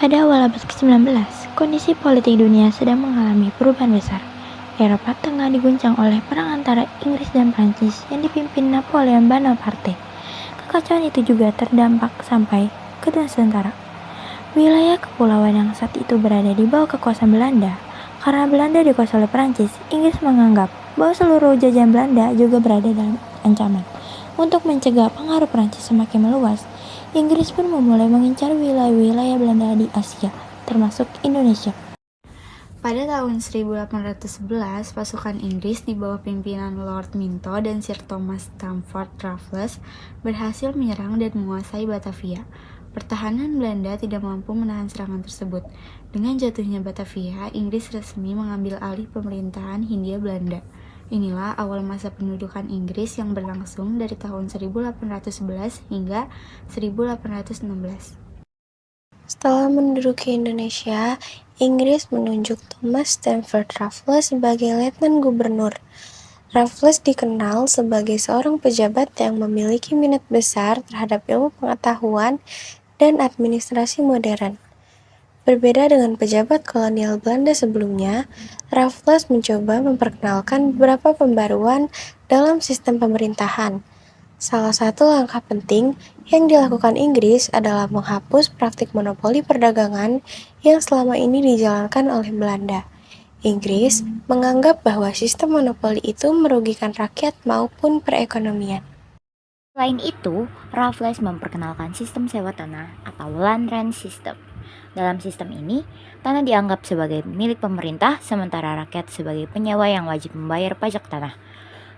Pada awal abad ke-19, kondisi politik dunia sedang mengalami perubahan besar. Eropa tengah diguncang oleh perang antara Inggris dan Prancis yang dipimpin Napoleon Bonaparte. Kekacauan itu juga terdampak sampai ke Nusantara, wilayah kepulauan yang saat itu berada di bawah kekuasaan Belanda. Karena Belanda dikuasai oleh Prancis, Inggris menganggap bahwa seluruh jajahan Belanda juga berada dalam ancaman. Untuk mencegah pengaruh Prancis semakin meluas, Inggris pun memulai mengincar wilayah-wilayah Belanda di Asia, termasuk Indonesia. Pada tahun 1811, pasukan Inggris di bawah pimpinan Lord Minto dan Sir Thomas Stamford Raffles berhasil menyerang dan menguasai Batavia. Pertahanan Belanda tidak mampu menahan serangan tersebut. Dengan jatuhnya Batavia, Inggris resmi mengambil alih pemerintahan Hindia Belanda. Inilah awal masa pendudukan Inggris yang berlangsung dari tahun 1811 hingga 1816. Setelah menduduki Indonesia, Inggris menunjuk Thomas Stamford Raffles sebagai Letnan Gubernur. Raffles dikenal sebagai seorang pejabat yang memiliki minat besar terhadap ilmu pengetahuan dan administrasi modern. Berbeda dengan pejabat kolonial Belanda sebelumnya, Raffles mencoba memperkenalkan beberapa pembaruan dalam sistem pemerintahan. Salah satu langkah penting yang dilakukan Inggris adalah menghapus praktik monopoli perdagangan yang selama ini dijalankan oleh Belanda. Inggris menganggap bahwa sistem monopoli itu merugikan rakyat maupun perekonomian. Selain itu, Raffles memperkenalkan sistem sewa tanah atau land rent system. Dalam sistem ini, tanah dianggap sebagai milik pemerintah, sementara rakyat sebagai penyewa yang wajib membayar pajak tanah.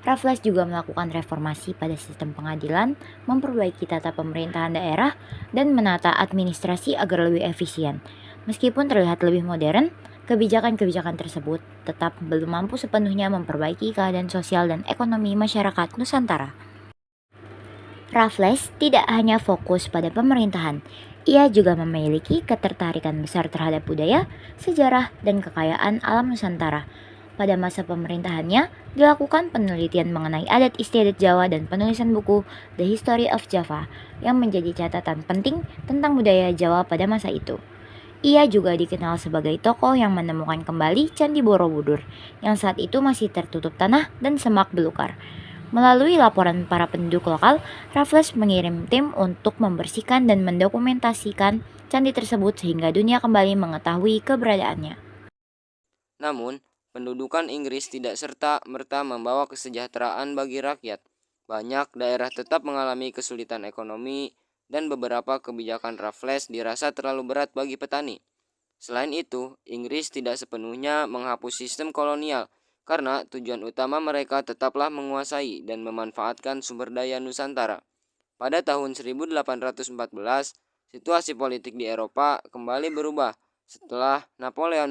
Raffles juga melakukan reformasi pada sistem pengadilan, memperbaiki tata pemerintahan daerah, dan menata administrasi agar lebih efisien. Meskipun terlihat lebih modern, kebijakan-kebijakan tersebut tetap belum mampu sepenuhnya memperbaiki keadaan sosial dan ekonomi masyarakat Nusantara. Raffles tidak hanya fokus pada pemerintahan, ia juga memiliki ketertarikan besar terhadap budaya, sejarah, dan kekayaan alam Nusantara. Pada masa pemerintahannya, dilakukan penelitian mengenai adat istiadat Jawa dan penulisan buku The History of Java yang menjadi catatan penting tentang budaya Jawa pada masa itu. Ia juga dikenal sebagai tokoh yang menemukan kembali Candi Borobudur yang saat itu masih tertutup tanah dan semak belukar. Melalui laporan para penduduk lokal, Raffles mengirim tim untuk membersihkan dan mendokumentasikan candi tersebut sehingga dunia kembali mengetahui keberadaannya. Namun, pendudukan Inggris tidak serta-merta membawa kesejahteraan bagi rakyat. Banyak daerah tetap mengalami kesulitan ekonomi dan beberapa kebijakan Raffles dirasa terlalu berat bagi petani. Selain itu, Inggris tidak sepenuhnya menghapus sistem kolonial karena tujuan utama mereka tetaplah menguasai dan memanfaatkan sumber daya Nusantara. Pada tahun 1814, situasi politik di Eropa kembali berubah setelah Napoleon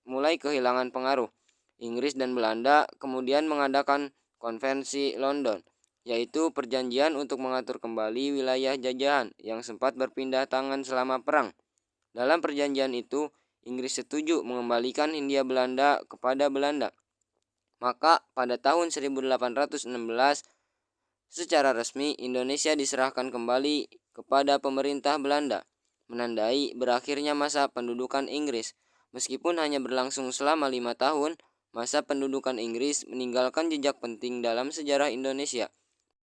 mulai kehilangan pengaruh. Inggris dan Belanda kemudian mengadakan Konvensi London, yaitu perjanjian untuk mengatur kembali wilayah jajahan yang sempat berpindah tangan selama perang. Dalam perjanjian itu, Inggris setuju mengembalikan Hindia Belanda kepada Belanda. Maka pada tahun 1816, secara resmi Indonesia diserahkan kembali kepada pemerintah Belanda, menandai berakhirnya masa pendudukan Inggris. Meskipun hanya berlangsung selama 5 tahun, masa pendudukan Inggris meninggalkan jejak penting dalam sejarah Indonesia.